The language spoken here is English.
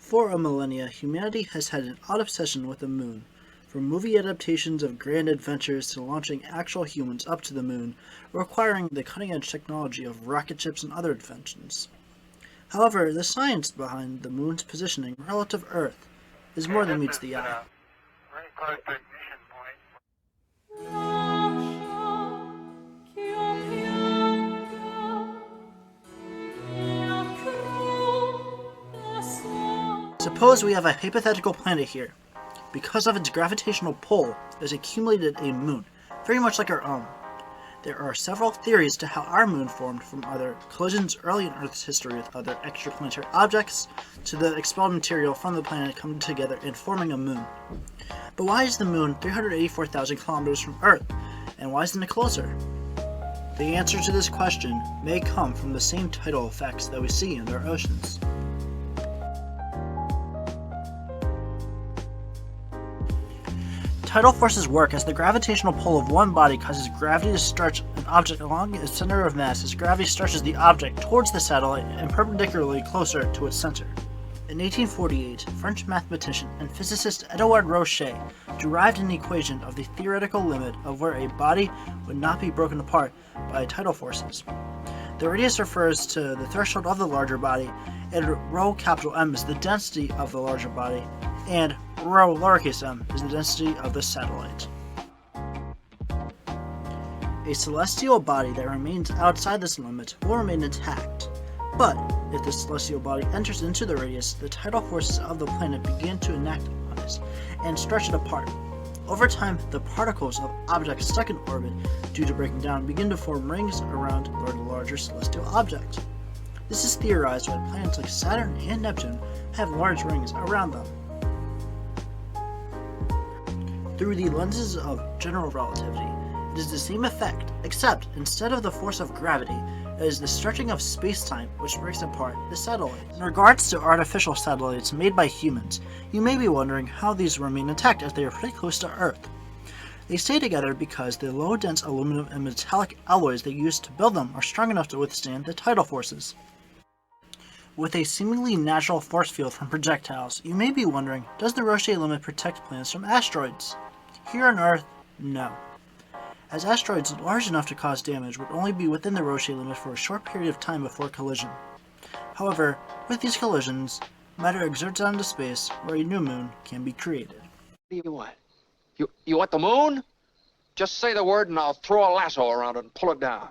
For a millennia, humanity has had an odd obsession with the moon. From movie adaptations of grand adventures to launching actual humans up to the moon, requiring the cutting-edge technology of rocket ships and other inventions. However, the science behind the moon's positioning relative to Earth is more than meets the eye. Very close to ignition point. Suppose we have a hypothetical planet here. Because of its gravitational pull, it has accumulated a moon, very much like our own. There are several theories to how our moon formed, from either collisions early in Earth's history with other extraplanetary objects, to the expelled material from the planet coming together and forming a moon. But why is the moon 384,000 kilometers from Earth, and why isn't it closer? The answer to this question may come from the same tidal effects that we see in our oceans. Tidal forces work as the gravitational pull of one body causes gravity to stretch an object along its center of mass as gravity stretches the object towards the satellite and perpendicularly closer to its center. In 1848, French mathematician and physicist Edouard Roche derived an equation of the theoretical limit of where a body would not be broken apart by tidal forces. The radius refers to the threshold of the larger body, and rho capital M is the density of the larger body, and rho lowercase m is the density of the satellite. A celestial body that remains outside this limit will remain intact, but if the celestial body enters into the radius, the tidal forces of the planet begin to enact on it and stretch it apart. Over time, the particles of objects stuck in orbit due to breaking down begin to form rings around the larger celestial object. This is theorized why planets like Saturn and Neptune have large rings around them. Through the lenses of general relativity, it is the same effect, except instead of the force of gravity, it is the stretching of space-time which breaks apart the satellite. In regards to artificial satellites made by humans, you may be wondering how these remain intact as they are pretty close to Earth. They stay together because the low-dense aluminum and metallic alloys they use to build them are strong enough to withstand the tidal forces. With a seemingly natural force field from projectiles, you may be wondering, does the Roche limit protect planets from asteroids? Here on Earth, no. As asteroids large enough to cause damage would only be within the Roche limit for a short period of time before collision. However, with these collisions, matter exerts out into space where a new moon can be created. What do you want? You want the moon? Just say the word and I'll throw a lasso around it and pull it down.